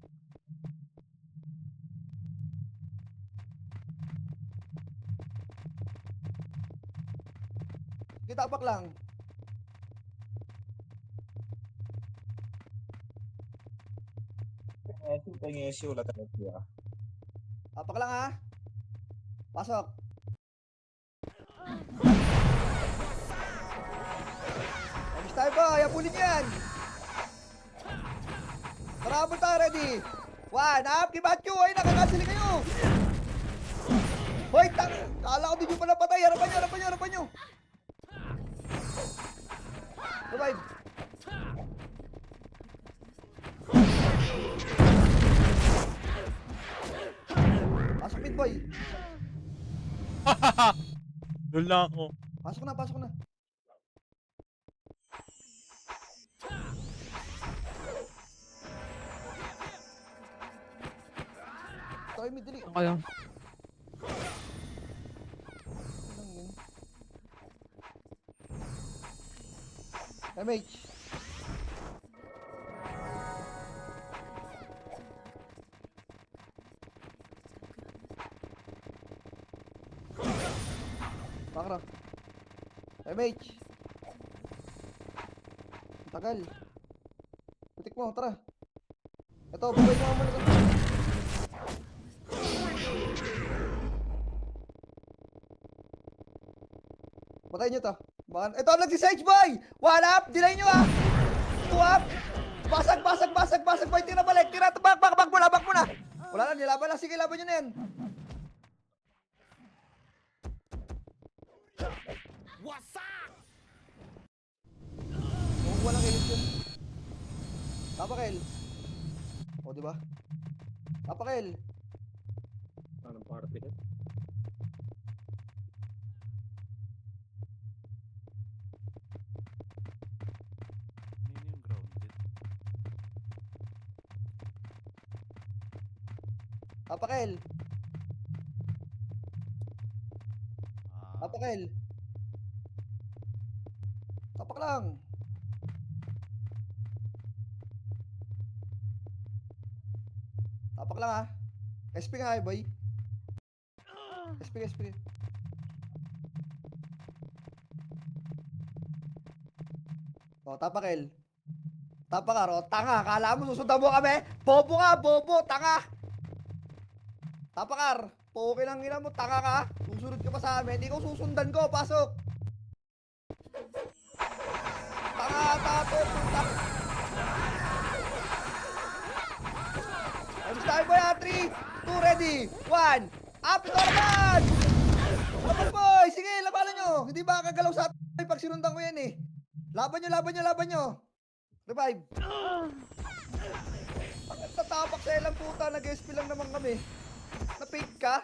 Sige, tapak lang. Tapak lang ha. Pasok. Ayos tayo ba? Yapulin yan. Marabot tayo, ready? 1, up, kibacho. Ay, nakakasili kayo. Hoy, tang. Kala ko di nyo pala patay. Harapan nyo, harapan nyo, harapan nyo. Revive. Pasok mid boy. Doon lang ako. Pasok na, pasok na. Tayo mid, dali. Ano kayo? Lang yun. MH. Bakra. MH. Tagal. Putik mo, tara. Ito, babay mo muna ito. Patayin nyo to. Ito, nagsisage boy! 1 up! Delay nyo ah! 2 up! Basag, basag, basag, basag boy! Tira balik! Tira! Bak muna! Bak muna! Wala na, nilaban lang. Sige, laban nyo na yan. Oh, walang kill yun. Tapakil. O, diba? Tapakil. Anong party ka? Nino yung grounded. Tapakil. Ah, Tapakil. Tapak lang. Tapak lang ah. SP nga boy. SP. O, tapakil. Tapakar, o, tanga. Kala mo susundan mo kami? Bobo ka, bobo, tanga. Tapakar, poke lang ina mo, tanga ka. Susunod ka pa sa amin, hindi ko susundan ko, pasok. Tanga, tato, puta. Ayos tayo boy, 3, 2, ready, 1, up, ito laban! Laban boy, sige, labanan nyo. Hindi ba kagalaw sa atin pag sinundan ko yan eh. Laban nyo. Revive. Bakit tatapak sa ilang puta, nag-SP lang naman kami. Na-fake ka?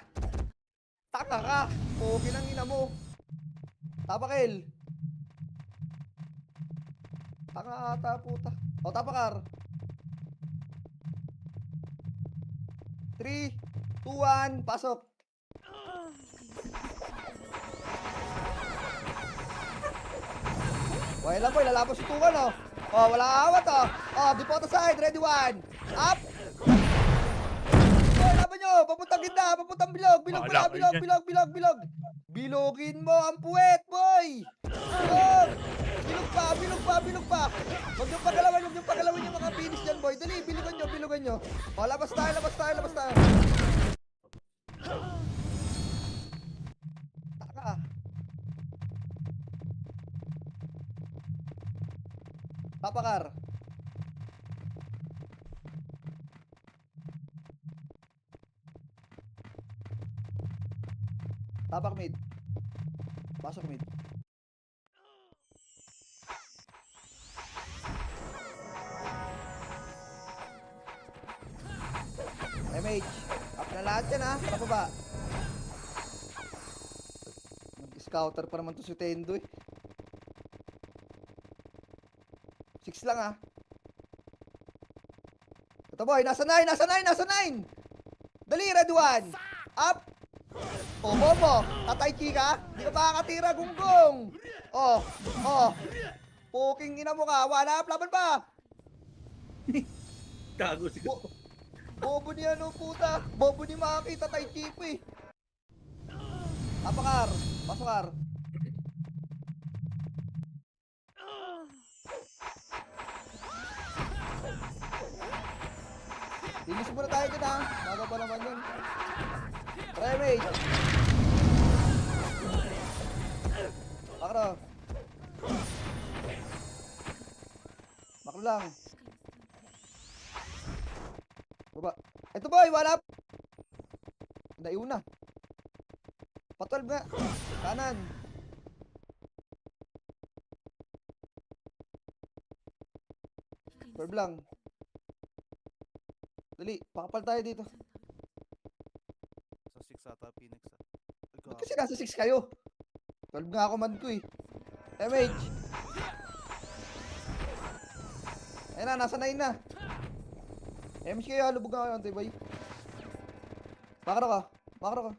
Taka ka. Pogi ng ina mo. Tapakil. Taka ata puta. O, tapakar. 3, 2, 1, pasok. Okay lang boy, lalabas si Tukan oh. Oh, wala awat oh. Oh, default side, ready 1. Up. Oh, laban nyo, papuntang gitna, papuntang bilog. Bilog pala, bilog. Bilogin mo ang puwet, boy. Bilog pa. Huwag nyo pagalawin yung mga finish dyan, boy. Dali, bilugan nyo. Oh, labas tayo. Taka. Tapakar. Tapak mid. Pasok mid. MH. Up na lahat yan ha. Tara ba? Nag-scouter pa naman to si Tendo eh. 6 lang ah. Ito boy, nasa 9, nasa 9, nasa 9. Dali, red 1. Up. Oh, Bobo. Tatay Chika. Di ka makakatira, gunggong. Oh, oh. Puking ina mo ka. One up, laban pa. Gago siguro. Bobo ni ano, puta. Bobo ni Maki, Tatay Chipo eh. Apakar. Pasokar. Linis muna tayo dyan ha. Bago pa naman yun. Remake. Bakro. Bakro lang. Baba. Ito boy, one up. Naiuna. Pa-12 nga. Kanan. Curve lang. Dali, pakapal tayo dito. Sa 6 ata, Phoenix ah. Ay, Ba't gago. kasi nasa 6 kayo? 12 nga ako man ko eh. MH. Ayun na, nasa 9 na. MH kayo, lubog nga kayo, antay boy. Makro ka. Makro ka.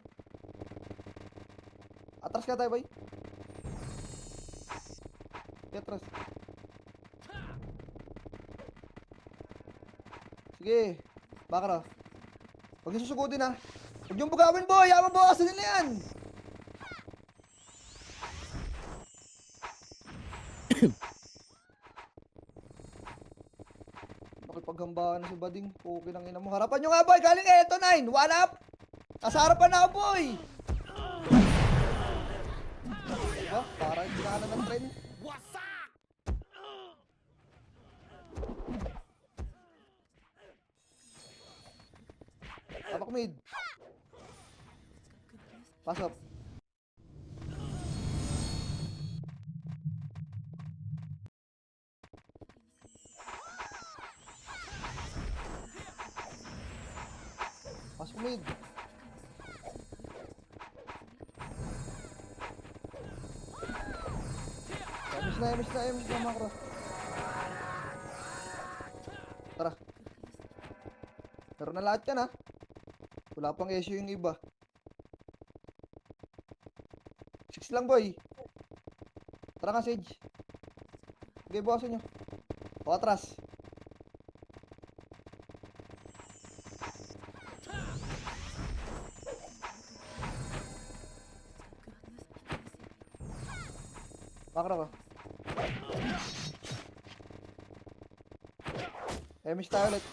Atras ka tayo boy. Atras. Sige. Makro. Huwag niyo susugudin ha. Huwag niyong bugawin boy. Yaman bawasan nila yan. Makipaghambahan na si Bading. Okay lang ina mo. Harapan nyo nga boy. Galing eto 9. One up. Nasa harapan na ako boy. Diba? Parang hindi na ng tren. Tapak mid. Pasok. Pasok mid. Emis na makro. Tara. Pero na lahat yan ha. Wala pang issue yung iba. 6 lang boy. Tara nga Sage. Sige, bukasan nyo. O atras. Makro ko. Miss tayo ulit.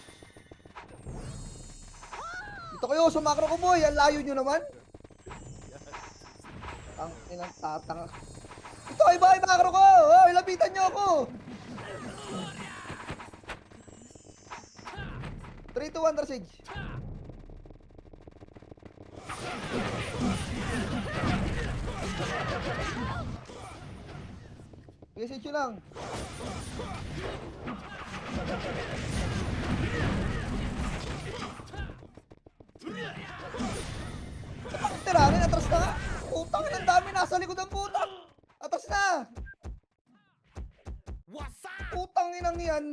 Dito kayo sa makro ko boy. Ang layo nyo naman. Ang inang tatanga. Ito iba ay makro ko. Oh, lapitan nyo ako. 3, 2, 1, Drasage. Message nyo lang. Bakit tiranin? Atras na nga. Utang ng dami nasa likod ng putak. Atras na. Utang inang yan.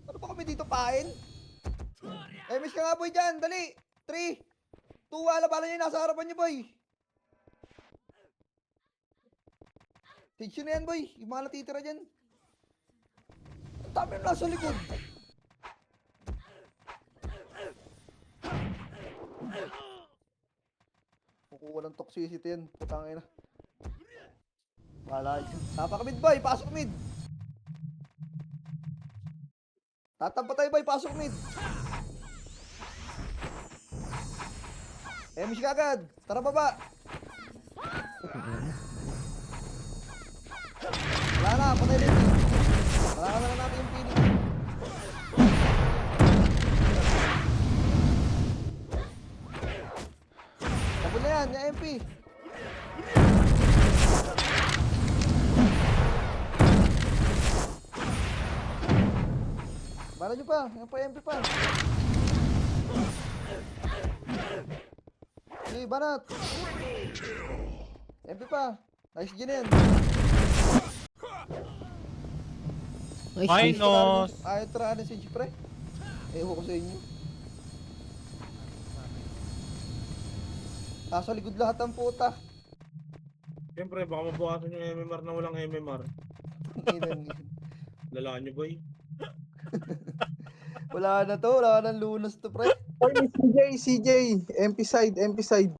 Ano ba kami dito pain? Miss ka nga boy dyan. Dali. 3, 2, wala bala nyo nasa harapan nyo boy. Stage na yan boy. Yung mga natitira dyan. Ang dami yung nasa likod. Kukuha ng toxicity yan. Putangin na. Wala. Tapak mid boy. Pasok mid. Tatampa tayo boy. Pasok mid. Miss ka agad. Tara baba. Wala na. Patay din. Wala ka na lang natin yung pili. Sabon na yan. Yung MP. Bala nyo pa. Yung pa MP pa. Sige, banat. MP pa. Nice gin yan. Nice. Minus. Ayaw tirahan si G, pre. Ewan ko sa inyo. Nasa likod lahat ang puta. Siyempre, baka mabukasan yung MMR na walang MMR. Inan yun. Lalaan nyo, boy. Wala na to, wala na lunas to, pre. CJ, MP side.